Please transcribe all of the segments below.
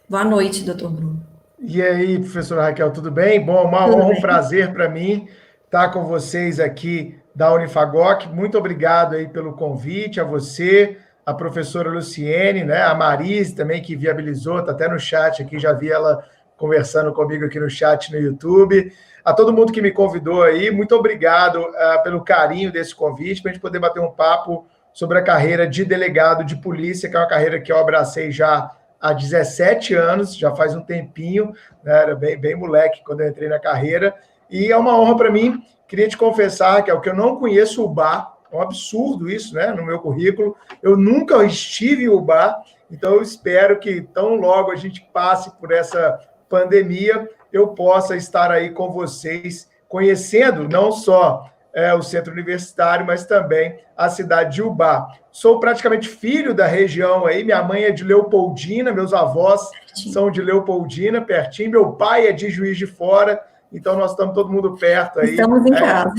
Boa noite, doutor Bruno. E aí, professora Raquel, tudo bem? Bom, uma Tudo honra, um bem? prazer para mim estar com vocês aqui da Unifagoc. Muito obrigado aí pelo convite, a você, a professora Luciene, né? A Marise também, que viabilizou, está até no chat aqui, já vi ela conversando comigo aqui no chat no YouTube. A todo mundo que me convidou aí, muito obrigado pelo carinho desse convite, para a gente poder bater um papo sobre a carreira de delegado de polícia, que é uma carreira que eu abracei já há 17 anos, já faz um tempinho, né? Era bem moleque quando eu entrei na carreira, e é uma honra para mim. Queria te confessar que é o que eu não conheço o bar, é um absurdo isso, né? No meu currículo, eu nunca estive em Ubá, então eu espero que tão logo a gente passe por essa pandemia, eu possa estar aí com vocês, conhecendo não só o centro universitário, mas também a cidade de Ubá. Sou praticamente filho da região aí, minha mãe é de Leopoldina, meus avós Certinho. são de Leopoldina, pertinho, meu pai é de Juiz de Fora, então nós estamos todo mundo perto aí. Estamos em casa.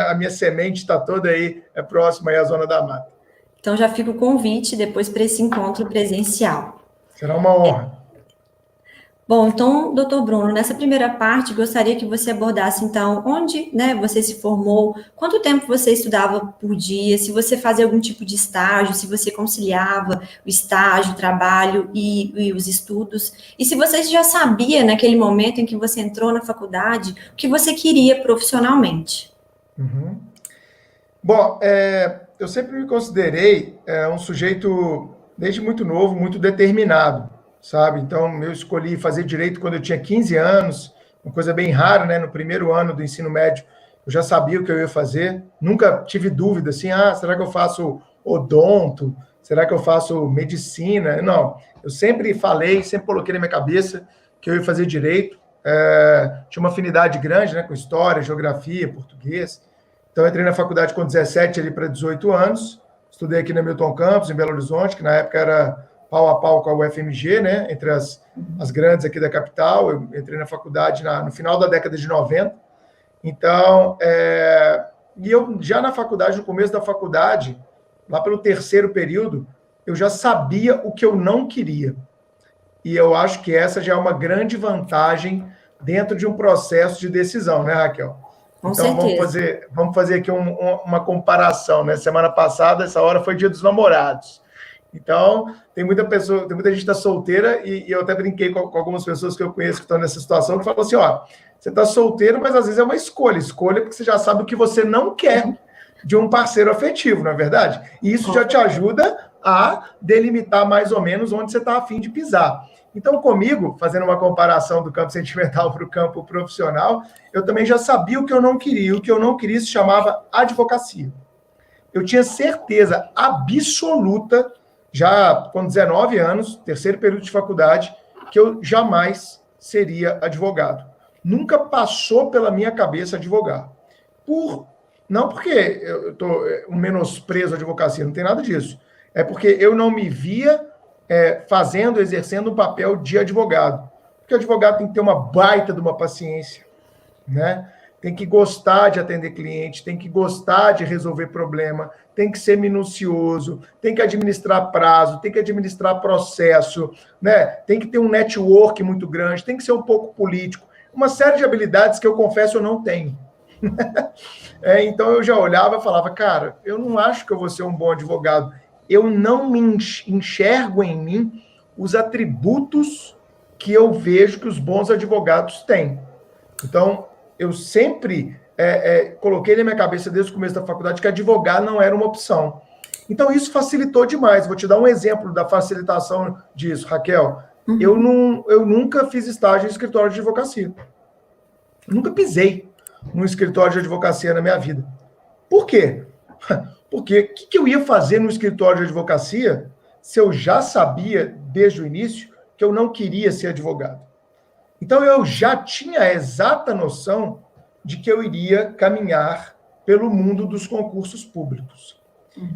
A minha semente está toda aí, próxima aí à Zona da Mata. Então já fica o convite depois para esse encontro presencial. Será uma honra. Bom, então, doutor Bruno, nessa primeira parte, gostaria que você abordasse, então, onde, né, você se formou, quanto tempo você estudava por dia, se você fazia algum tipo de estágio, se você conciliava o estágio, o trabalho e os estudos, e se você já sabia, naquele momento em que você entrou na faculdade, o que você queria profissionalmente. Uhum. Bom, eu sempre me considerei um sujeito, desde muito novo, muito determinado, sabe? Então, eu escolhi fazer direito quando eu tinha 15 anos, uma coisa bem rara, né? No primeiro ano do ensino médio, eu já sabia o que eu ia fazer, nunca tive dúvida assim, será que eu faço odonto? Será que eu faço medicina? Não, eu sempre falei, sempre coloquei na minha cabeça que eu ia fazer direito. Tinha uma afinidade grande, né, com história, geografia, português. Então, eu entrei na faculdade com 17 ali para 18 anos. Estudei aqui na Milton Campos, em Belo Horizonte, que na época era pau a pau com a UFMG, né? Entre as grandes aqui da capital. Eu entrei na faculdade no final da década de 90. Então, e eu já na faculdade, no começo da faculdade, lá pelo terceiro período, eu já sabia o que eu não queria. E eu acho que essa já é uma grande vantagem dentro de um processo de decisão, né, Raquel? Com Então, certeza. vamos fazer aqui uma comparação, né? Semana passada, essa hora foi Dia dos Namorados. Então, tem muita gente que está solteira, e eu até brinquei com algumas pessoas que eu conheço que estão nessa situação, que falam assim, você está solteiro, mas às vezes é uma escolha porque você já sabe o que você não quer de um parceiro afetivo, não é verdade? E isso Com já te ajuda a delimitar mais ou menos onde você está a fim de pisar. Então, comigo, fazendo uma comparação do campo sentimental para o campo profissional, eu também já sabia o que eu não queria. O que eu não queria se chamava advocacia. Eu tinha certeza absoluta, já com 19 anos, terceiro período de faculdade, que eu jamais seria advogado. Nunca passou pela minha cabeça advogar. Não porque eu estou um menosprezo à advocacia, não tem nada disso. É porque eu não me via exercendo um papel de advogado. Porque o advogado tem que ter uma baita de uma paciência, né? Tem que gostar de atender cliente, tem que gostar de resolver problema, tem que ser minucioso, tem que administrar prazo, tem que administrar processo, né? Tem que ter um network muito grande, tem que ser um pouco político. Uma série de habilidades que eu confesso eu não tenho. Então eu já olhava e falava, cara, eu não acho que eu vou ser um bom advogado. Eu não me enxergo em mim os atributos que eu vejo que os bons advogados têm. Então, eu sempre coloquei na minha cabeça desde o começo da faculdade que advogar não era uma opção. Então, isso facilitou demais. Vou te dar um exemplo da facilitação disso, Raquel. Eu, Uhum. não, eu nunca fiz estágio em escritório de advocacia. Nunca pisei num escritório de advocacia na minha vida. Por quê? Porque o que eu ia fazer no escritório de advocacia se eu já sabia, desde o início, que eu não queria ser advogado? Então, eu já tinha a exata noção de que eu iria caminhar pelo mundo dos concursos públicos.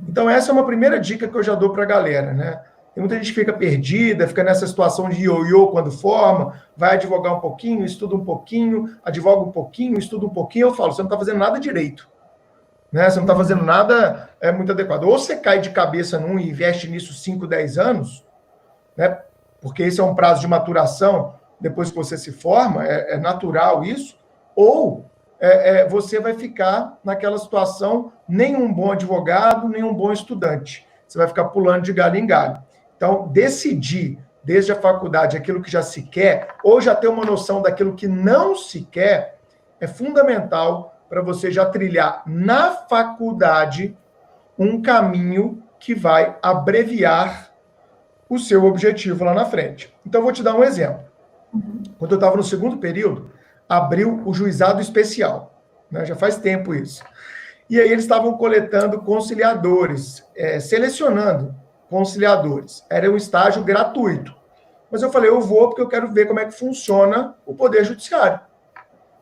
Então, essa é uma primeira dica que eu já dou para a galera, né? Tem muita gente que fica perdida, fica nessa situação de ioiô quando forma, vai advogar um pouquinho, estuda um pouquinho, advoga um pouquinho, estuda um pouquinho. Eu falo, você não está fazendo nada direito, né? Você não está fazendo nada muito adequado. Ou você cai de cabeça num e investe nisso 5, 10 anos, né? porque esse é um prazo de maturação, depois que você se forma, é natural isso, ou você vai ficar naquela situação, nem um bom advogado, nem um bom estudante. Você vai ficar pulando de galho em galho. Então, decidir desde a faculdade aquilo que já se quer, ou já ter uma noção daquilo que não se quer, é fundamental para você já trilhar na faculdade um caminho que vai abreviar o seu objetivo lá na frente. Então, eu vou te dar um exemplo. Quando eu estava no segundo período, abriu o juizado especial, né? Já faz tempo isso. E aí eles estavam coletando conciliadores, selecionando conciliadores. Era um estágio gratuito. Mas eu falei, eu vou porque eu quero ver como é que funciona o Poder Judiciário.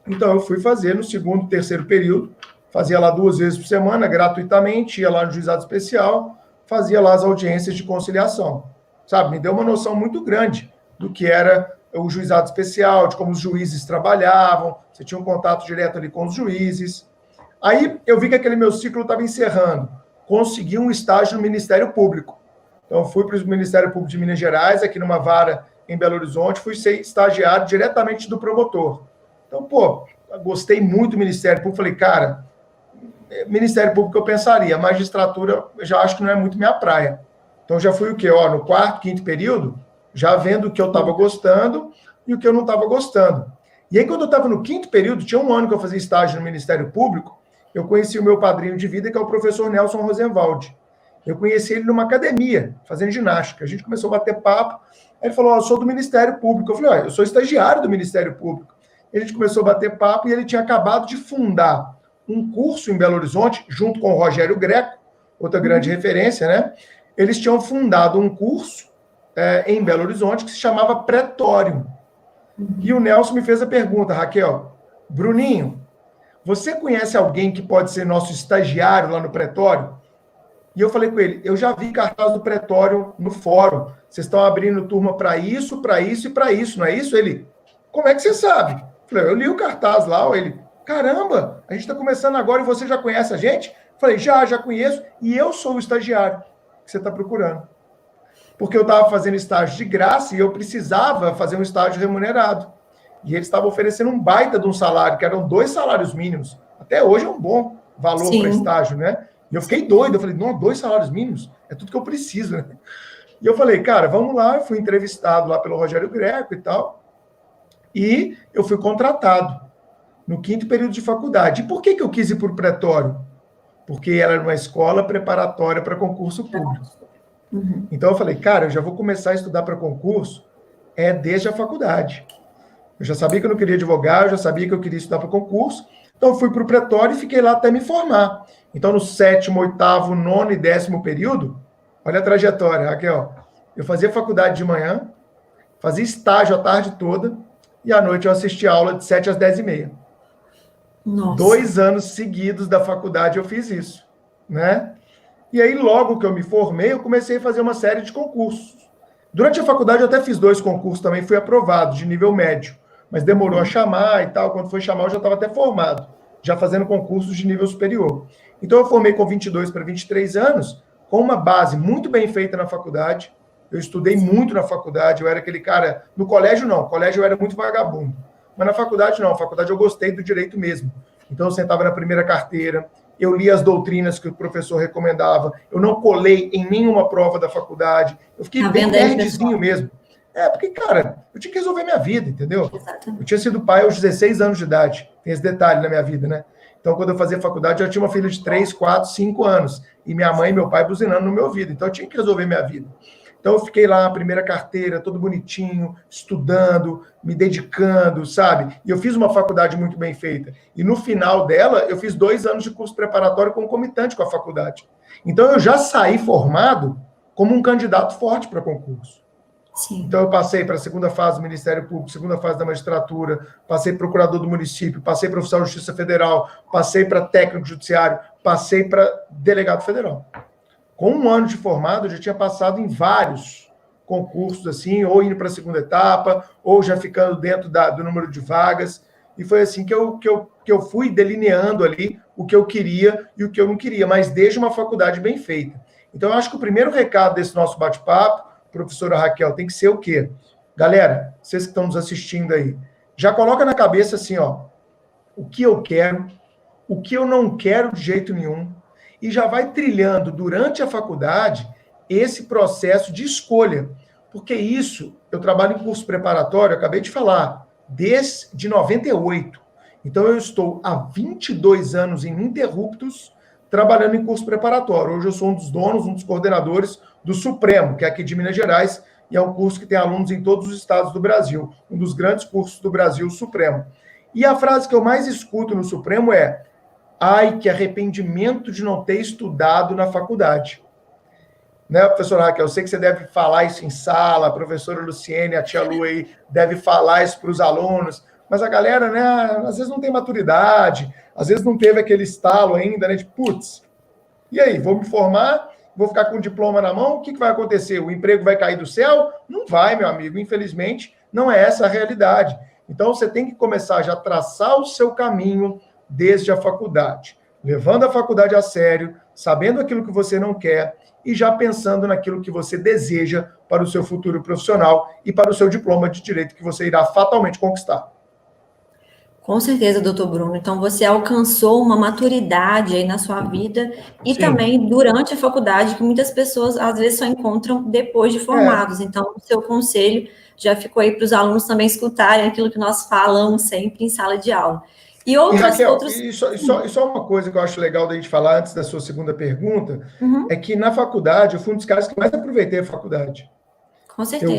Então eu fui fazer no segundo, terceiro período, fazia lá 2 vezes por semana, gratuitamente, ia lá no juizado especial, fazia lá as audiências de conciliação. Sabe, me deu uma noção muito grande do que era o juizado especial, de como os juízes trabalhavam, você tinha um contato direto ali com os juízes. Aí eu vi que aquele meu ciclo estava encerrando. Consegui um estágio no Ministério Público. Então, fui para o Ministério Público de Minas Gerais, aqui numa vara em Belo Horizonte, fui ser estagiário diretamente do promotor. Então, gostei muito do Ministério Público. Falei, cara, Ministério Público eu pensaria, magistratura eu já acho que não é muito minha praia. Então, já fui o quê? No quarto, quinto período, já vendo o que eu estava gostando e o que eu não estava gostando. E aí, quando eu estava no quinto período, tinha 1 ano que eu fazia estágio no Ministério Público, eu conheci o meu padrinho de vida, que é o professor Nelson Rosenwald. Eu conheci ele numa academia, fazendo ginástica. A gente começou a bater papo. Aí ele falou, eu sou do Ministério Público. Eu falei, eu sou estagiário do Ministério Público. A gente começou a bater papo e ele tinha acabado de fundar um curso em Belo Horizonte, junto com o Rogério Greco, outra grande referência, né? Eles tinham fundado um curso em Belo Horizonte que se chamava Pretório. E o Nelson me fez a pergunta, Raquel, Bruninho, você conhece alguém que pode ser nosso estagiário lá no Pretório? E eu falei com ele, eu já vi cartaz do Pretório no fórum. Vocês estão abrindo turma para isso e para isso, não é isso? Ele, como é que você sabe? Eu falei, eu li o cartaz lá. Ele, caramba, a gente está começando agora e você já conhece a gente? Eu falei, já conheço, e eu sou o estagiário que você está procurando. Porque eu estava fazendo estágio de graça e eu precisava fazer um estágio remunerado. E eles estavam oferecendo um baita de um salário, que eram 2 salários mínimos. Até hoje é um bom valor para estágio, né? E eu fiquei doido. Eu falei, não, 2 salários mínimos? É tudo que eu preciso, né? E eu falei, cara, vamos lá. Eu fui entrevistado lá pelo Rogério Greco e tal. E eu fui contratado no 5º período de faculdade. E por que eu quis ir para o Pretório? Porque era uma escola preparatória para concurso público. Então eu falei, cara, eu já vou começar a estudar para concurso desde a faculdade. Eu já sabia que eu não queria advogar, eu já sabia que eu queria estudar para concurso. Então eu fui para o Pretório e fiquei lá até me formar. Então no 7º, 8º, 9º e 10º período, olha a trajetória, Raquel. Eu fazia faculdade de manhã, fazia estágio a tarde toda e à noite eu assistia aula de 7 às 10h30. Nossa. 2 anos seguidos da faculdade eu fiz isso, né? E aí, logo que eu me formei, eu comecei a fazer uma série de concursos. Durante a faculdade, eu até fiz 2 concursos também, fui aprovado, de nível médio. Mas demorou a chamar e tal. Quando foi chamar, eu já estava até formado, já fazendo concursos de nível superior. Então, eu formei com 22 para 23 anos, com uma base muito bem feita na faculdade. Eu estudei muito na faculdade, eu era aquele cara... No colégio, não. No colégio, eu era muito vagabundo. Mas na faculdade, não. Na faculdade, eu gostei do direito mesmo. Então, eu sentava na primeira carteira... Eu li as doutrinas que o professor recomendava. Eu não colei em nenhuma prova da faculdade. Eu fiquei bem nerdzinho mesmo. Porque, cara, eu tinha que resolver minha vida, entendeu? Exatamente. Eu tinha sido pai aos 16 anos de idade. Tem esse detalhe na minha vida, né? Então, quando eu fazia faculdade, eu tinha uma filha de 3, 4, 5 anos. E minha mãe e meu pai buzinando no meu ouvido. Então, eu tinha que resolver minha vida. Então, eu fiquei lá na primeira carteira, todo bonitinho, estudando, me dedicando, sabe? E eu fiz uma faculdade muito bem feita. E no final dela, eu fiz 2 anos de curso preparatório concomitante com a faculdade. Então, eu já saí formado como um candidato forte para concurso. Sim. Então, eu passei para a segunda fase do Ministério Público, segunda fase da magistratura, passei procurador do município, passei para oficial de Justiça Federal, passei para técnico judiciário, passei para delegado federal. Com 1 ano de formado, eu já tinha passado em vários concursos, assim, ou indo para a segunda etapa, ou já ficando dentro do número de vagas. E foi assim que eu fui delineando ali o que eu queria e o que eu não queria, mas desde uma faculdade bem feita. Então, eu acho que o primeiro recado desse nosso bate-papo, professora Raquel, tem que ser o quê? Galera, vocês que estão nos assistindo aí, já coloca na cabeça assim, ó, o que eu quero, o que eu não quero de jeito nenhum, e já vai trilhando durante a faculdade esse processo de escolha. Porque isso, eu trabalho em curso preparatório, eu acabei de falar, desde 98. Então, eu estou há 22 anos ininterruptos trabalhando em curso preparatório. Hoje eu sou um dos donos, um dos coordenadores do Supremo, que é aqui de Minas Gerais, e é um curso que tem alunos em todos os estados do Brasil, um dos grandes cursos do Brasil, o Supremo. E a frase que eu mais escuto no Supremo é: ai, que arrependimento de não ter estudado na faculdade. Né, professora Raquel, eu sei que você deve falar isso em sala, a professora Luciene, a tia Lu aí, deve falar isso para os alunos, mas a galera, né, às vezes não tem maturidade, às vezes não teve aquele estalo ainda, né, de putz, e aí, vou me formar, vou ficar com o diploma na mão, o que vai acontecer? O emprego vai cair do céu? Não vai, meu amigo, infelizmente, não é essa a realidade. Então, você tem que começar já a traçar o seu caminho desde a faculdade, levando a faculdade a sério, sabendo aquilo que você não quer e já pensando naquilo que você deseja para o seu futuro profissional e para o seu diploma de direito que você irá fatalmente conquistar. Com certeza, doutor Bruno. Então, você alcançou uma maturidade aí na sua vida e Sim. também durante a faculdade, que muitas pessoas, às vezes, só encontram depois de formados. Então, o seu conselho já ficou aí para os alunos também escutarem aquilo que nós falamos sempre em sala de aula. E Raquel, só uma coisa que eu acho legal da gente falar antes da sua segunda pergunta, é que na faculdade, eu fui um dos caras que mais aproveitei a faculdade. Com certeza.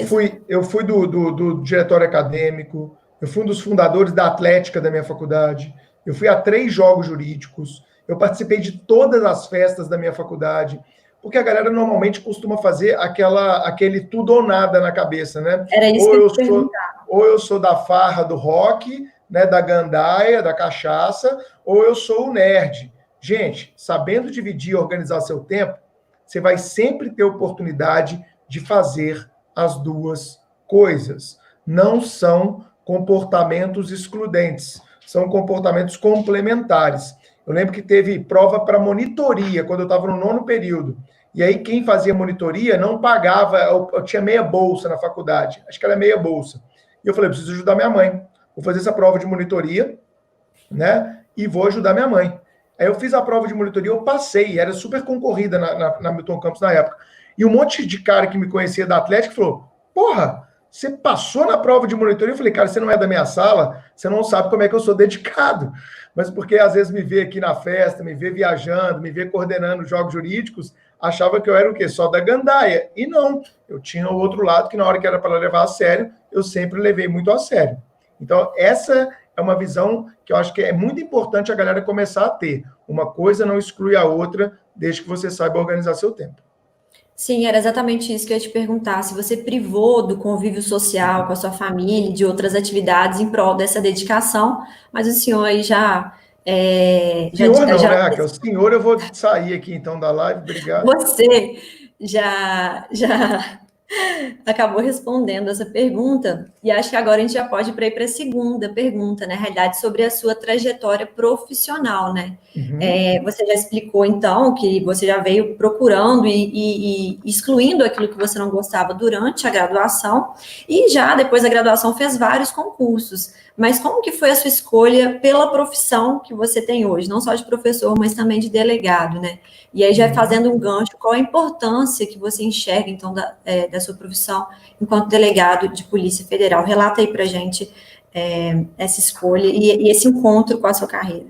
Eu fui do diretório acadêmico, eu fui um dos fundadores da atlética da minha faculdade, eu fui a 3 jogos jurídicos, eu participei de todas as festas da minha faculdade, porque a galera normalmente costuma fazer aquele tudo ou nada na cabeça, né? Era isso que eu ia perguntar. Ou eu sou da farra do rock, né, da gandaia, da cachaça, ou eu sou o nerd. Gente, sabendo dividir e organizar seu tempo, você vai sempre ter oportunidade de fazer as duas coisas. Não são comportamentos excludentes, são comportamentos complementares. Eu lembro que teve prova para monitoria, quando eu estava no 9º período. E aí, quem fazia monitoria não pagava, eu tinha meia bolsa na faculdade, acho que era meia bolsa. E eu falei, preciso ajudar minha mãe. Vou fazer essa prova de monitoria, né? E vou ajudar minha mãe. Aí eu fiz a prova de monitoria, eu passei, era super concorrida na Milton Campos na época. E um monte de cara que me conhecia da Atlética falou: porra, você passou na prova de monitoria? Eu falei, cara, você não é da minha sala, você não sabe como é que eu sou dedicado. Mas porque às vezes me vê aqui na festa, me vê viajando, me vê coordenando jogos jurídicos, achava que eu era o quê? Só da gandaia. E não, eu tinha o outro lado que na hora que era para levar a sério, eu sempre levei muito a sério. Então, essa é uma visão que eu acho que é muito importante a galera começar a ter. Uma coisa não exclui a outra, desde que você saiba organizar seu tempo. Sim, era exatamente isso que eu ia te perguntar. Se você privou do convívio social com a sua família, de outras atividades em prol dessa dedicação, mas o senhor aí já... senhor não, né, Raquel? Senhor, eu vou sair aqui então da live, obrigado. Você já acabou respondendo essa pergunta, e acho que agora a gente já pode ir para a segunda pergunta, na realidade, sobre a sua trajetória profissional, né? Você já explicou, então, que você já veio procurando e excluindo aquilo que você não gostava durante a graduação, e já depois da graduação fez vários concursos. Mas como que foi a sua escolha pela profissão que você tem hoje? Não só de professor, mas também de delegado, né? E aí, já fazendo um gancho, qual a importância que você enxerga, então, da sua profissão enquanto delegado de Polícia Federal? Relata aí pra gente essa escolha e esse encontro com a sua carreira.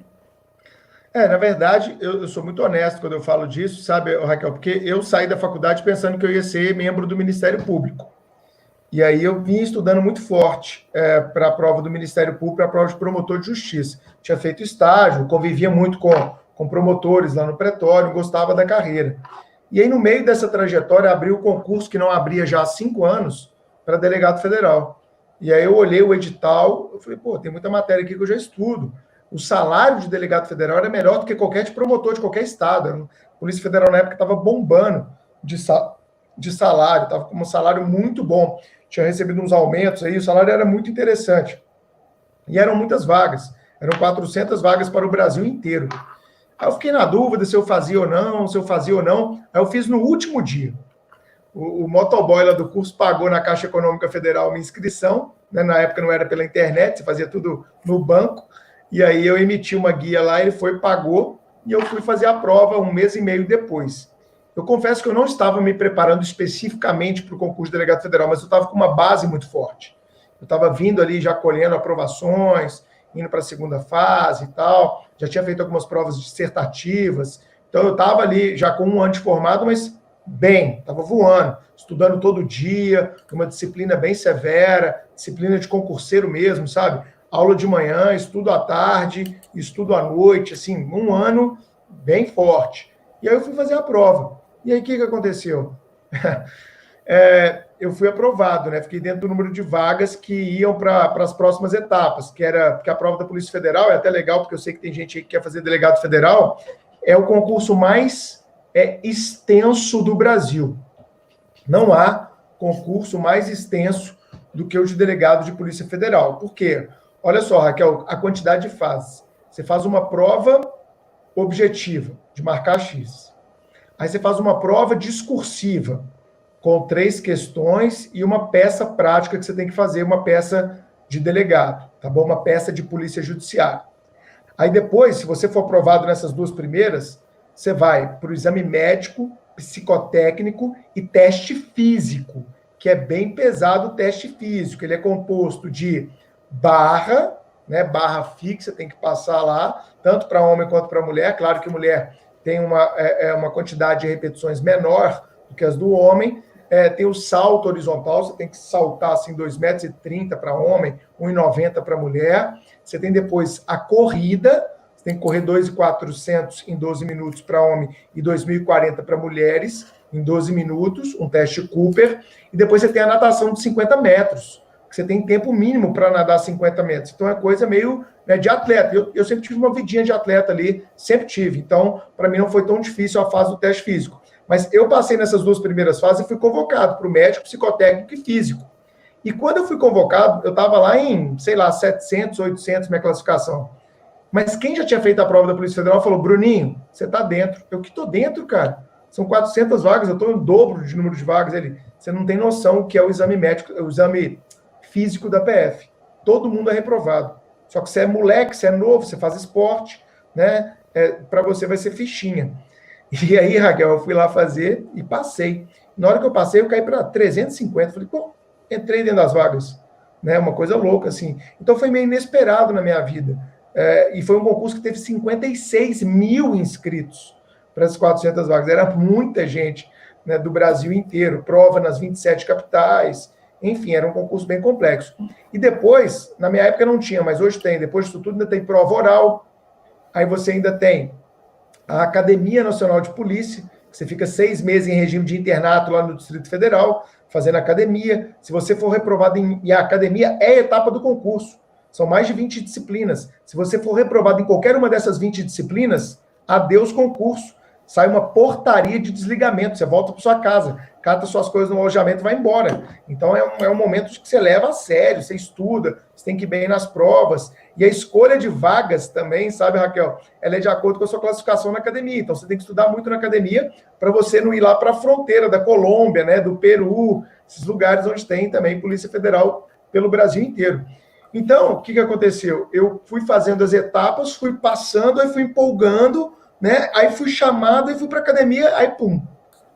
Na verdade, eu sou muito honesto quando eu falo disso, sabe, Raquel? Porque eu saí da faculdade pensando que eu ia ser membro do Ministério Público. E aí eu vim estudando muito forte para a prova do Ministério Público, para a prova de promotor de justiça. Tinha feito estágio, convivia muito com promotores lá no pretório, gostava da carreira. E aí, no meio dessa trajetória, abriu o concurso que não abria já há 5 anos para delegado federal. E aí eu olhei o edital, eu falei, pô, tem muita matéria aqui que eu já estudo. O salário de delegado federal era melhor do que qualquer de promotor de qualquer estado. A Polícia Federal, na época, estava bombando de salário, estava com um salário muito bom. Tinha recebido uns aumentos aí, o salário era muito interessante. E eram muitas vagas. Eram 400 vagas para o Brasil inteiro. Aí eu fiquei na dúvida se eu fazia ou não, Aí eu fiz no último dia. O motoboy lá do curso pagou na Caixa Econômica Federal minha inscrição, né? Na época não era pela internet, você fazia tudo no banco, e aí eu emiti uma guia lá, ele foi, pagou, e eu fui fazer a prova 1 mês e meio depois. Eu confesso que eu não estava me preparando especificamente para o concurso de delegado federal, mas eu estava com uma base muito forte. Eu estava vindo ali já colhendo aprovações, indo para a segunda fase e tal, já tinha feito algumas provas dissertativas, então eu estava ali já com 1 ano de formado, mas bem, estava voando, estudando todo dia, uma disciplina bem severa, disciplina de concurseiro mesmo, sabe? Aula de manhã, estudo à tarde, estudo à noite, assim, 1 ano bem forte. E aí eu fui fazer a prova. E aí o que aconteceu? Eu fui aprovado, né? Fiquei dentro do número de vagas que iam para as próximas etapas, que era porque a prova da Polícia Federal é até legal, porque eu sei que tem gente aí que quer fazer delegado federal, é o concurso mais extenso do Brasil. Não há concurso mais extenso do que o de delegado de Polícia Federal. Por quê? Olha só, Raquel, a quantidade de fases. Você faz uma prova objetiva, de marcar X. Aí você faz uma prova discursiva, com 3 questões e uma peça prática que você tem que fazer, uma peça de delegado, tá bom? Uma peça de polícia judiciária. Aí depois, se você for aprovado nessas 2 primeiras, você vai para o exame médico, psicotécnico e teste físico, que é bem pesado o teste físico. Ele é composto de barra, né? Barra fixa, tem que passar lá, tanto para homem quanto para mulher. Claro que mulher tem uma quantidade de repetições menor do que as do homem. Tem o salto horizontal, você tem que saltar assim 2,30 m para homem, 1,90 m para mulher. Você tem depois a corrida, você tem que correr 2.400 em 12 minutos para homem e 2.040 para mulheres em 12 minutos, um teste Cooper. E depois você tem a natação de 50 metros, que você tem tempo mínimo para nadar 50 metros. Então é coisa meio, né, de atleta. Eu sempre tive uma vidinha de atleta ali, sempre tive. Então, para mim não foi tão difícil a fase do teste físico. Mas eu passei nessas 2 primeiras fases e fui convocado para o médico, psicotécnico e físico. E quando eu fui convocado, eu estava lá em, sei lá, 700, 800, minha classificação. Mas quem já tinha feito a prova da Polícia Federal falou, Bruninho, você está dentro. Eu que estou dentro, cara. São 400 vagas, eu estou em dobro de número de vagas. Ele, você não tem noção o que é o exame médico, o exame físico da PF. Todo mundo é reprovado. Só que você é moleque, você é novo, você faz esporte, né? Para você vai ser fichinha. E aí, Raquel, eu fui lá fazer e passei. Na hora que eu passei, eu caí para 350. Falei, pô, entrei dentro das vagas. Né? Uma coisa louca, assim. Então, foi meio inesperado na minha vida. E foi um concurso que teve 56 mil inscritos para as 400 vagas. Era muita gente, né, do Brasil inteiro. Prova nas 27 capitais. Enfim, era um concurso bem complexo. E depois, na minha época não tinha, mas hoje tem. Depois disso tudo, ainda tem prova oral. Aí você ainda tem a Academia Nacional de Polícia, que você fica 6 meses em regime de internato lá no Distrito Federal, fazendo academia. Se você for reprovado e a academia é a etapa do concurso. São mais de 20 disciplinas. Se você for reprovado em qualquer uma dessas 20 disciplinas, adeus concurso. Sai uma portaria de desligamento. Você volta para sua casa, cata suas coisas no alojamento e vai embora. Então é um momento que você leva a sério, você estuda, você tem que ir bem nas provas. E a escolha de vagas também, sabe, Raquel? Ela é de acordo com a sua classificação na academia. Então você tem que estudar muito na academia para você não ir lá para a fronteira da Colômbia, né, do Peru, esses lugares onde tem também Polícia Federal pelo Brasil inteiro. Então, o que aconteceu? Eu fui fazendo as etapas, fui passando, aí fui empolgando, né? Aí fui chamado e fui para academia, aí pum.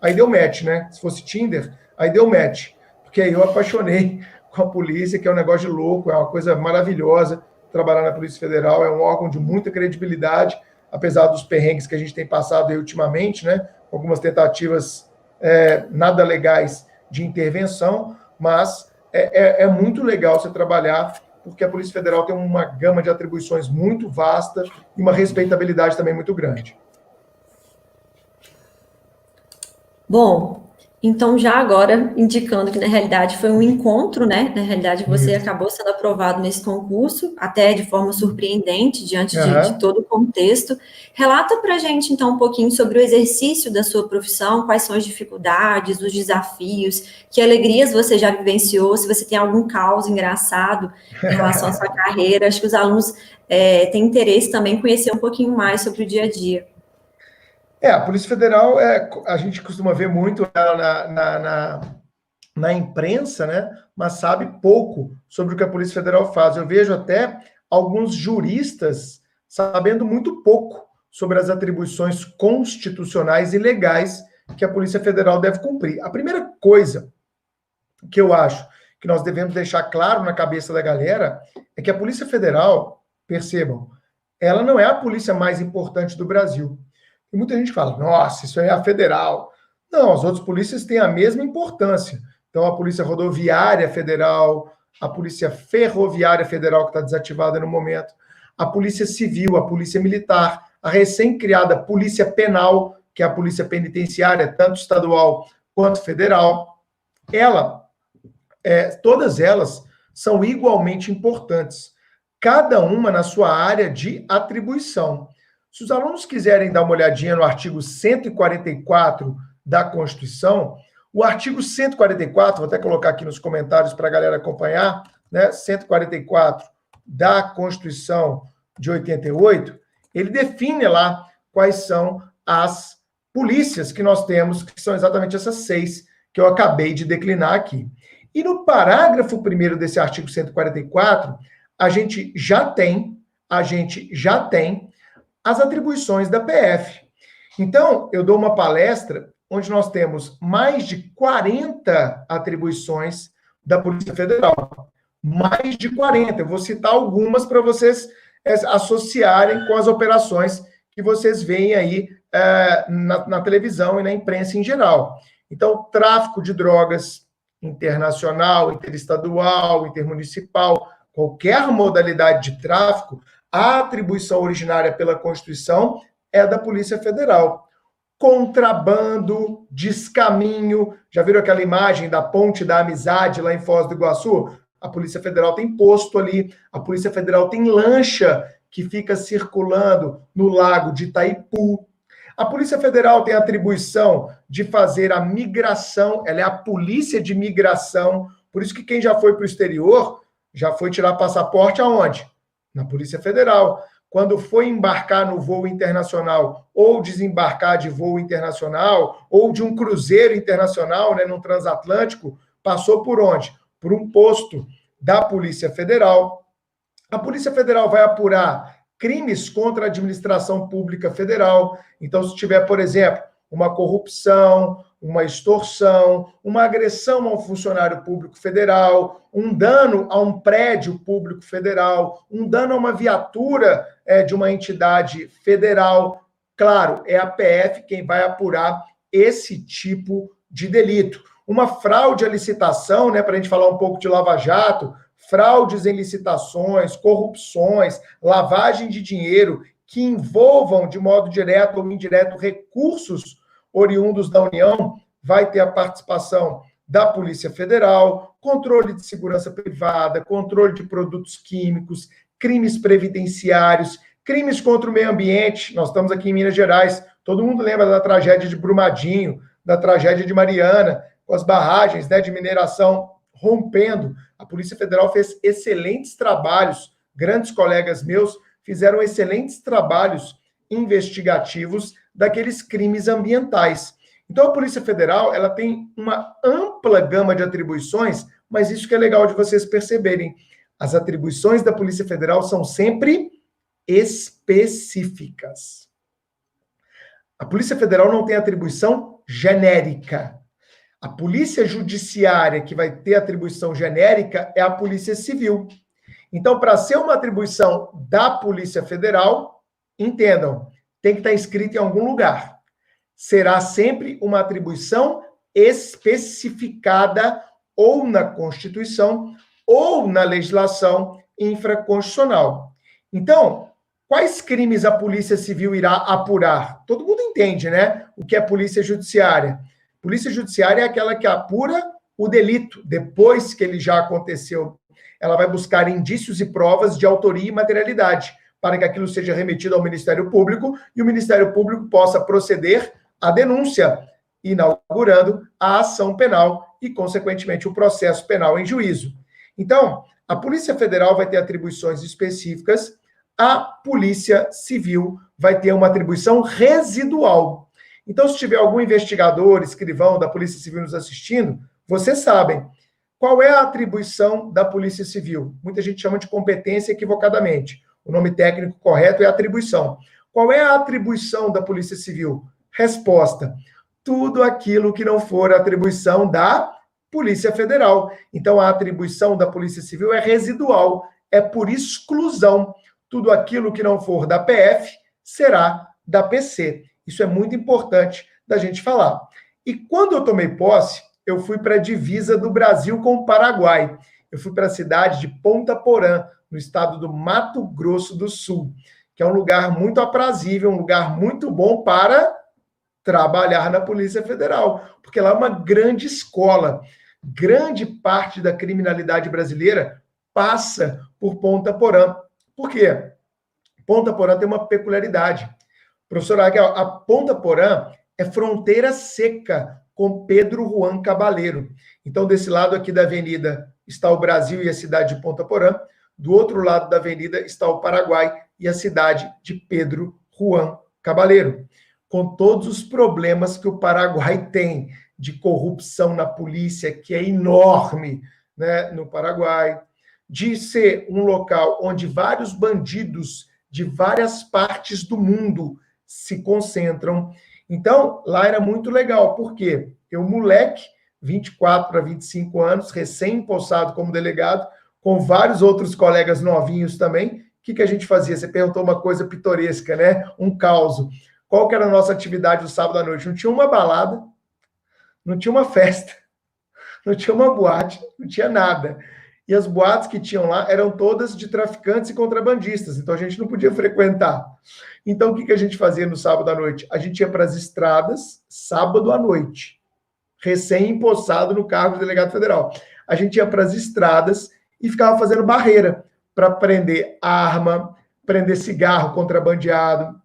Aí deu match, né? Se fosse Tinder, aí deu match. Porque aí eu apaixonei com a polícia, que é um negócio de louco, é uma coisa maravilhosa. Trabalhar na Polícia Federal é um órgão de muita credibilidade, apesar dos perrengues que a gente tem passado aí ultimamente, né? Algumas tentativas nada legais de intervenção, mas é muito legal você trabalhar, porque a Polícia Federal tem uma gama de atribuições muito vasta e uma respeitabilidade também muito grande. Bom, então já agora indicando que na realidade foi um encontro, né? Na realidade você acabou sendo aprovado nesse concurso, até de forma surpreendente diante de todo o contexto. Relata para a gente então um pouquinho sobre o exercício da sua profissão, quais são as dificuldades, os desafios, que alegrias você já vivenciou, se você tem algum caos engraçado em relação à sua carreira. Acho que os alunos têm interesse também em conhecer um pouquinho mais sobre o dia a dia. A Polícia Federal, a gente costuma ver muito ela na imprensa, né? Mas sabe pouco sobre o que a Polícia Federal faz. Eu vejo até alguns juristas sabendo muito pouco sobre as atribuições constitucionais e legais que a Polícia Federal deve cumprir. A primeira coisa que eu acho que nós devemos deixar claro na cabeça da galera é que a Polícia Federal, percebam, ela não é a polícia mais importante do Brasil. E muita gente fala, nossa, isso aí é a federal. Não, as outras polícias têm a mesma importância. Então, a Polícia Rodoviária Federal, a Polícia Ferroviária Federal, que está desativada no momento, a Polícia Civil, a Polícia Militar, a recém-criada Polícia Penal, que é a Polícia Penitenciária, tanto estadual quanto federal. Todas elas são igualmente importantes, cada uma na sua área de atribuição. Se os alunos quiserem dar uma olhadinha no artigo 144 da Constituição, o artigo 144, vou até colocar aqui nos comentários para a galera acompanhar, né? 144 da Constituição de 88, ele define lá quais são as polícias que nós temos, que são exatamente essas 6 que eu acabei de declinar aqui. E no parágrafo 1º desse artigo 144, a gente já tem as atribuições da PF. Então, eu dou uma palestra onde nós temos mais de 40 atribuições da Polícia Federal. Mais de 40. Eu vou citar algumas para vocês associarem com as operações que vocês veem aí na televisão e na imprensa em geral. Então, tráfico de drogas internacional, interestadual, intermunicipal, qualquer modalidade de tráfico, a atribuição originária pela Constituição é da Polícia Federal. Contrabando, descaminho, já viram aquela imagem da Ponte da Amizade lá em Foz do Iguaçu? A Polícia Federal tem posto ali, a Polícia Federal tem lancha que fica circulando no lago de Itaipu. A Polícia Federal tem a atribuição de fazer a migração, ela é a polícia de migração, por isso que quem já foi para o exterior, já foi tirar passaporte aonde? Na Polícia Federal. Quando foi embarcar no voo internacional, ou desembarcar de voo internacional, ou de um cruzeiro internacional, né, num transatlântico, passou por onde? Por um posto da Polícia Federal. A Polícia Federal vai apurar crimes contra a administração pública federal. Então, se tiver, por exemplo, uma corrupção, uma extorsão, uma agressão a um funcionário público federal, um dano a um prédio público federal, um dano a uma viatura de uma entidade federal, claro, é a PF quem vai apurar esse tipo de delito. Uma fraude à licitação, né, para a gente falar um pouco de Lava Jato, fraudes em licitações, corrupções, lavagem de dinheiro que envolvam de modo direto ou indireto recursos oriundos da União, vai ter a participação da Polícia Federal, controle de segurança privada, controle de produtos químicos, crimes previdenciários, crimes contra o meio ambiente. Nós estamos aqui em Minas Gerais, todo mundo lembra da tragédia de Brumadinho, da tragédia de Mariana, com as barragens, né, de mineração rompendo. A Polícia Federal fez excelentes trabalhos, grandes colegas meus fizeram excelentes trabalhos investigativos daqueles crimes ambientais. Então, a Polícia Federal, ela tem uma ampla gama de atribuições, mas isso que é legal de vocês perceberem. As atribuições da Polícia Federal são sempre específicas. A Polícia Federal não tem atribuição genérica. A Polícia Judiciária, que vai ter atribuição genérica, é a Polícia Civil. Então, para ser uma atribuição da Polícia Federal, entendam, tem que estar escrito em algum lugar. Será sempre uma atribuição especificada ou na Constituição ou na legislação infraconstitucional. Então, quais crimes a Polícia Civil irá apurar? Todo mundo entende, né? O que é Polícia Judiciária. Polícia Judiciária é aquela que apura o delito depois que ele já aconteceu. Ela vai buscar indícios e provas de autoria e materialidade para que aquilo seja remetido ao Ministério Público e o Ministério Público possa proceder à denúncia, inaugurando a ação penal e, consequentemente, o processo penal em juízo. Então, a Polícia Federal vai ter atribuições específicas, a Polícia Civil vai ter uma atribuição residual. Então, se tiver algum investigador, escrivão da Polícia Civil nos assistindo, vocês sabem qual é a atribuição da Polícia Civil. Muita gente chama de competência equivocadamente. O nome técnico correto é atribuição. Qual é a atribuição da Polícia Civil? Resposta: tudo aquilo que não for atribuição da Polícia Federal. Então, a atribuição da Polícia Civil é residual, é por exclusão. Tudo aquilo que não for da PF será da PC. Isso é muito importante da gente falar. E quando eu tomei posse, eu fui para a divisa do Brasil com o Paraguai. Eu fui para a cidade de Ponta Porã, no estado do Mato Grosso do Sul, que é um lugar muito aprazível, um lugar muito bom para trabalhar na Polícia Federal, porque lá é uma grande escola. Grande parte da criminalidade brasileira passa por Ponta Porã. Por quê? Ponta Porã tem uma peculiaridade. Professor Raquel, a Ponta Porã é fronteira seca com Pedro Juan Cabaleiro. Então, desse lado aqui da avenida está o Brasil e a cidade de Ponta Porã. Do outro lado da avenida está o Paraguai e a cidade de Pedro Juan Cabaleiro. Com todos os problemas que o Paraguai tem de corrupção na polícia, que é enorme, né, no Paraguai, de ser um local onde vários bandidos de várias partes do mundo se concentram. Então, lá era muito legal, porque eu, moleque, 24 para 25 anos, recém-empossado como delegado, com vários outros colegas novinhos também, o que a gente fazia? Você perguntou uma coisa pitoresca, né? Um caos. Qual que era a nossa atividade no sábado à noite? Não tinha uma balada, não tinha uma festa, não tinha uma boate, não tinha nada. E as boates que tinham lá eram todas de traficantes e contrabandistas, então a gente não podia frequentar. Então, o que a gente fazia no sábado à noite? A gente ia para as estradas, sábado à noite, recém-empossado no cargo de delegado federal. A gente ia para as estradas e ficava fazendo barreira para prender arma, prender cigarro contrabandeado,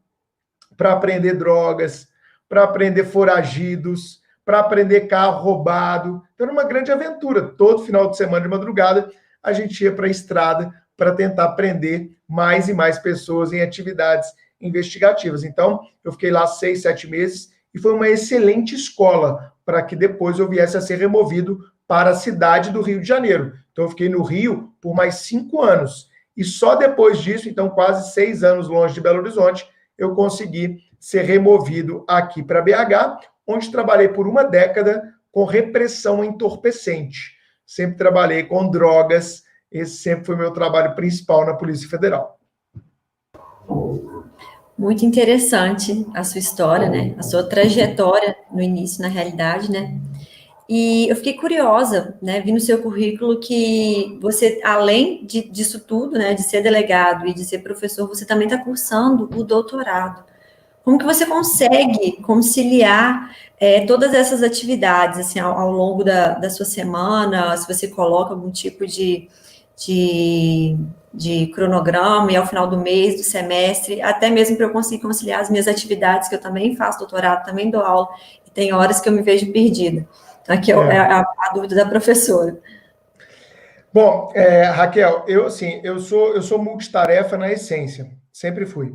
para prender drogas, para prender foragidos, para prender carro roubado. Então, era uma grande aventura. Todo final de semana, de madrugada, a gente ia para a estrada para tentar prender mais e mais pessoas em atividades investigativas. Então, eu fiquei lá 6, 7 meses e foi uma excelente escola para que depois eu viesse a ser removido para a cidade do Rio de Janeiro. Então, eu fiquei no Rio por mais 5 anos. E só depois disso, então quase 6 anos longe de Belo Horizonte, eu consegui ser removido aqui para BH, onde trabalhei por uma década com repressão entorpecente. Sempre trabalhei com drogas, esse sempre foi meu trabalho principal na Polícia Federal. Muito interessante a sua história, né? A sua trajetória no início, na realidade, né? E eu fiquei curiosa, né? Vi no seu currículo que você, além disso tudo, né? De ser delegado e de ser professor, você também está cursando o doutorado. Como que você consegue conciliar todas essas atividades, assim, ao longo da sua semana, se você coloca algum tipo de cronograma e ao final do mês, do semestre, até mesmo para eu conseguir conciliar as minhas atividades, que eu também faço doutorado, também dou aula, e tem horas que eu me vejo perdida. Então, aqui é a dúvida da professora. Bom, Raquel, eu sou multitarefa na essência, sempre fui.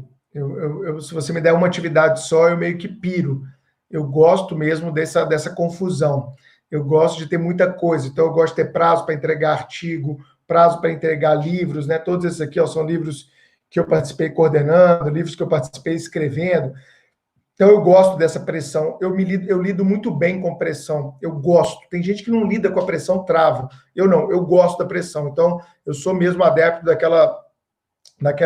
Se você me der uma atividade só, eu meio que piro. Eu gosto mesmo dessa confusão. Eu gosto de ter muita coisa. Então, eu gosto de ter prazo para entregar artigo, prazo para entregar livros, né? Todos esses aqui são livros que eu participei coordenando, livros que eu participei escrevendo. Então, eu gosto dessa pressão. Eu lido muito bem com pressão. Eu gosto. Tem gente que não lida com a pressão, trava. Eu não. Eu gosto da pressão. Então, eu sou mesmo adepto daquela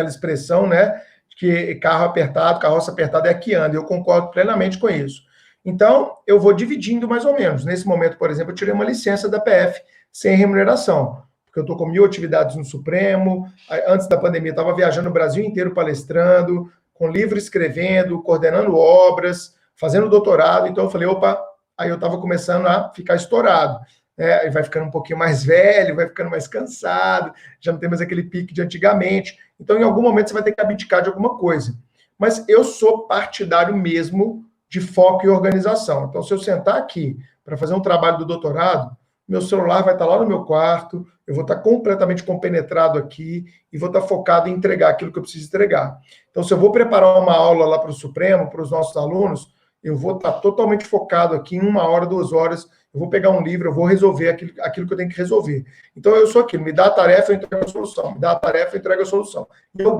expressão, né? Que carro apertado, carroça apertada é a que anda. Eu concordo plenamente com isso. Então, eu vou dividindo mais ou menos. Nesse momento, por exemplo, eu tirei uma licença da PF sem remuneração, porque eu estou com 1000 atividades no Supremo. Antes da pandemia, eu estava viajando o Brasil inteiro palestrando, com livro escrevendo, coordenando obras, fazendo doutorado. Então, eu falei, opa, aí eu estava começando a ficar estourado. Aí vai ficando um pouquinho mais velho, vai ficando mais cansado, já não tem mais aquele pique de antigamente. Então, em algum momento, você vai ter que abdicar de alguma coisa. Mas eu sou partidário mesmo de foco e organização. Então, se eu sentar aqui para fazer um trabalho do doutorado, meu celular vai estar lá no meu quarto, eu vou estar completamente compenetrado aqui e vou estar focado em entregar aquilo que eu preciso entregar. Então, se eu vou preparar uma aula lá para o Supremo, para os nossos alunos, eu vou estar totalmente focado aqui em 1 hora, 2 horas, eu vou pegar um livro, eu vou resolver aquilo que eu tenho que resolver. Então, eu sou aquilo, me dá a tarefa, eu entrego a solução, me dá a tarefa, eu entrego a solução. E eu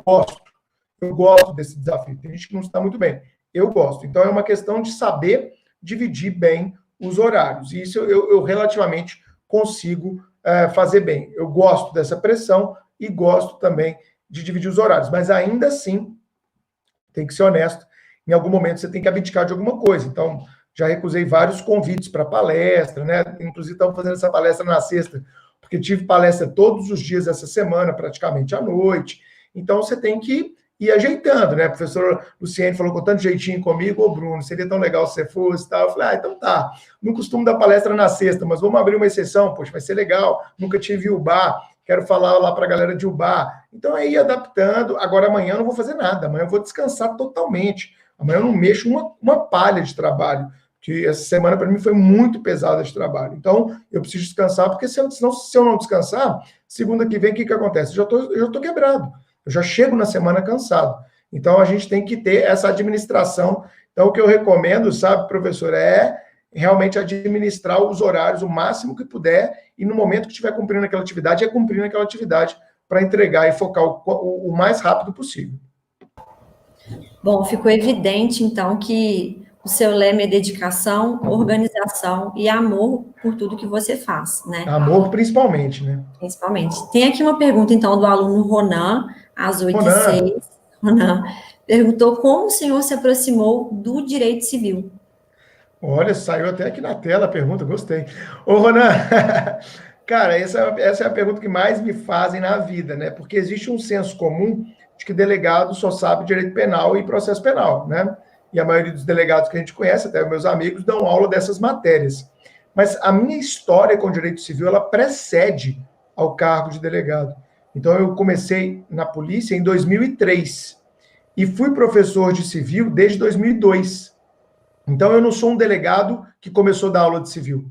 gosto desse desafio. Tem gente que não está muito bem. Eu gosto. Então, é uma questão de saber dividir bem os horários. E isso eu relativamente consigo fazer bem. Eu gosto dessa pressão e gosto também de dividir os horários. Mas ainda assim, tem que ser honesto, em algum momento você tem que abdicar de alguma coisa. Então, já recusei vários convites para palestra, né? Inclusive, estamos fazendo essa palestra na sexta, porque tive palestra todos os dias essa semana, praticamente à noite. Então, você tem que ir ajeitando, né? O professor Luciene falou com tanto jeitinho comigo, ô Bruno, seria tão legal se você fosse e tal. Eu falei, então tá. Não costumo dar palestra na sexta, mas vamos abrir uma exceção, poxa, vai ser legal. Nunca tive Ubá, quero falar lá para a galera de Ubá. Então, aí adaptando. Agora, amanhã eu não vou fazer nada, amanhã eu vou descansar totalmente. Amanhã eu não mexo uma palha de trabalho, que essa semana para mim foi muito pesada de trabalho. Então, eu preciso descansar, porque senão, se eu não descansar, segunda que vem, o que acontece? Eu já tô quebrado. Eu já chego na semana cansado. Então, a gente tem que ter essa administração. Então, o que eu recomendo, sabe, professor, é realmente administrar os horários o máximo que puder e no momento que estiver cumprindo aquela atividade, cumprindo aquela atividade para entregar e focar o mais rápido possível. Bom, ficou evidente, então, que o seu lema é dedicação, organização e amor por tudo que você faz, né? Amor, principalmente, né? Principalmente. Tem aqui uma pergunta, então, do aluno Ronan, às 8h06. Ronan perguntou como o senhor se aproximou do direito civil. Olha, saiu até aqui na tela a pergunta, gostei. Ô, Ronan, cara, essa é a pergunta que mais me fazem na vida, né? Porque existe um senso comum de que delegado só sabe direito penal e processo penal, né? E a maioria dos delegados que a gente conhece, até meus amigos, dão aula dessas matérias. Mas a minha história com o direito civil, ela precede ao cargo de delegado. Então, eu comecei na polícia em 2003 e fui professor de civil desde 2002. Então, eu não sou um delegado que começou a dar aula de civil.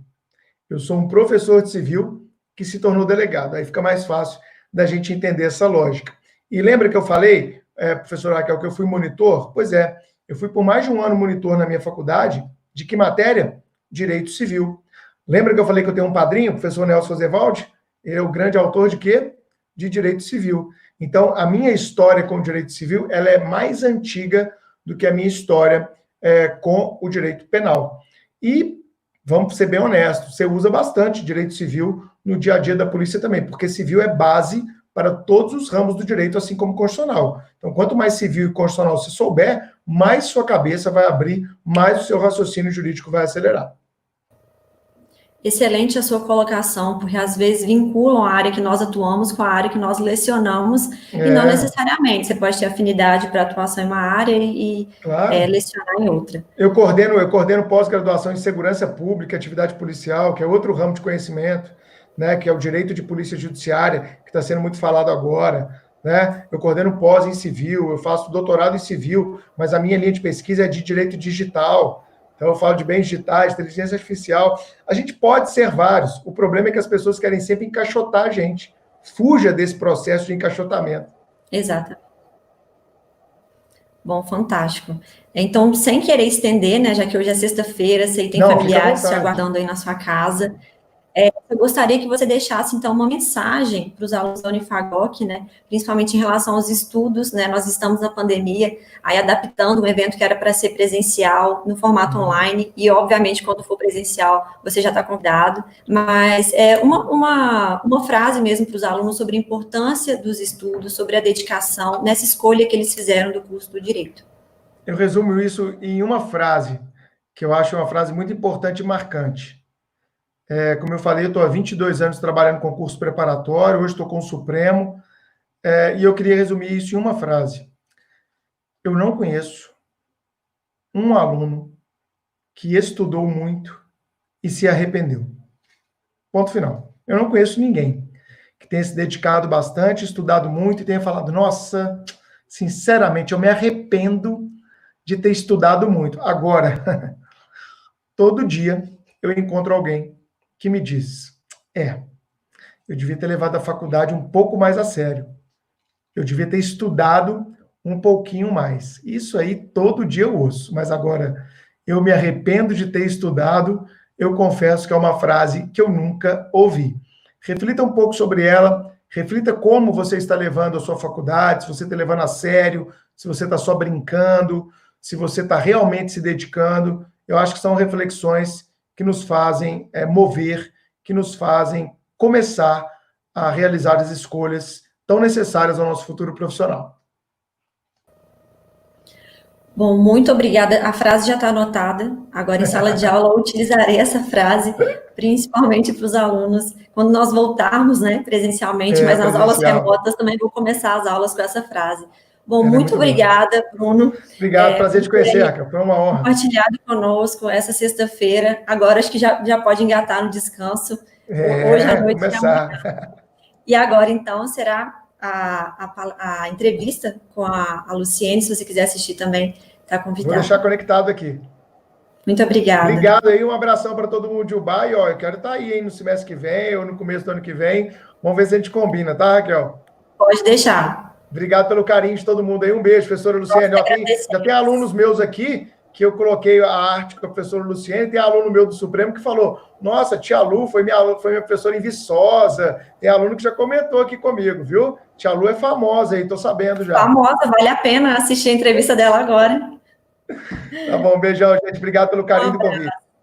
Eu sou um professor de civil que se tornou delegado. Aí fica mais fácil da gente entender essa lógica. E lembra que eu falei, professor Raquel, que eu fui monitor? Pois é, eu fui por mais de 1 ano monitor na minha faculdade. De que matéria? Direito civil. Lembra que eu falei que eu tenho um padrinho, o professor Nelson Roosevelt? Ele é o grande autor de quê? De direito civil. Então, a minha história com o direito civil, ela é mais antiga do que a minha história com o direito penal. E, vamos ser bem honestos, você usa bastante direito civil no dia a dia da polícia também, porque civil é base para todos os ramos do direito, assim como constitucional. Então, quanto mais civil e constitucional você souber, mais sua cabeça vai abrir, mais o seu raciocínio jurídico vai acelerar. Excelente a sua colocação, porque às vezes vinculam a área que nós atuamos com a área que nós lecionamos, e não necessariamente. Você pode ter afinidade para atuação em uma área e claro. Lecionar em outra. Eu coordeno pós-graduação em segurança pública, atividade policial, que é outro ramo de conhecimento, né, que é o direito de polícia judiciária, que está sendo muito falado agora. Né? Eu coordeno pós em civil, eu faço doutorado em civil, mas a minha linha de pesquisa é de direito digital. Então, eu falo de bens digitais, inteligência artificial. A gente pode ser vários. O problema é que as pessoas querem sempre encaixotar a gente. Fuja desse processo de encaixotamento. Exato. Bom, fantástico. Então, sem querer estender, né, já que hoje é sexta-feira, sei que tem familiares te aguardando aí na sua casa, eu gostaria que você deixasse, então, uma mensagem para os alunos da Unifagoc, né, principalmente em relação aos estudos, né, nós estamos na pandemia, aí adaptando um evento que era para ser presencial, no formato online, e, obviamente, quando for presencial, você já está convidado, mas uma frase mesmo para os alunos sobre a importância dos estudos, sobre a dedicação, nessa escolha que eles fizeram do curso do Direito. Eu resumo isso em uma frase, que eu acho uma frase muito importante e marcante. Como eu falei, eu estou há 22 anos trabalhando com curso preparatório, hoje estou com o Supremo, e eu queria resumir isso em uma frase. Eu não conheço um aluno que estudou muito e se arrependeu. Ponto final. Eu não conheço ninguém que tenha se dedicado bastante, estudado muito e tenha falado, nossa, sinceramente, eu me arrependo de ter estudado muito. Agora, todo dia eu encontro alguém que me diz, eu devia ter levado a faculdade um pouco mais a sério. Eu devia ter estudado um pouquinho mais. Isso aí todo dia eu ouço. Mas agora, Eu me arrependo de ter estudado. Eu confesso que é uma frase que eu nunca ouvi. Reflita um pouco sobre ela, reflita como você está levando a sua faculdade, se você está levando a sério, se você está só brincando, se você está realmente se dedicando. Eu acho que são reflexões que nos fazem mover, que nos fazem começar a realizar as escolhas tão necessárias ao nosso futuro profissional. Bom, muito obrigada. A frase já está anotada. Agora, em sala de aula, eu utilizarei essa frase, principalmente para os alunos, quando nós voltarmos, né, presencialmente, mas nas aulas Presencial. remotas também vou começar as aulas com essa frase. Bom, Ela é muito muito boa. obrigada, Bruno, Obrigado, prazer por te ter conhecer, aí Raquel. Foi uma honra. compartilhado conosco essa sexta-feira. Agora acho que já pode engatar no descanso, hoje à noite e amanhã. Começar. E agora, então, será a entrevista com a Luciene, se você quiser assistir também, está Vou deixar convidado. conectado aqui. Muito obrigada. Obrigado aí, um abração para todo mundo de Ubá. E ó, eu quero estar aí, hein, no semestre que vem ou no começo do ano que vem. Vamos ver se a gente combina, tá, Raquel? Pode deixar. Obrigado pelo carinho de todo mundo aí. Um beijo, professora Luciene. Ó, já tem alunos meus aqui que eu coloquei a arte com a professora Luciene. Tem aluno meu do Supremo que falou: Nossa, tia Lu foi minha professora em Viçosa. Tem aluno que já comentou aqui comigo, viu? Tia Lu é famosa aí, tô sabendo já. Famosa, vale a pena assistir a entrevista dela agora. Tá bom, beijão, gente. Obrigado pelo carinho do convite.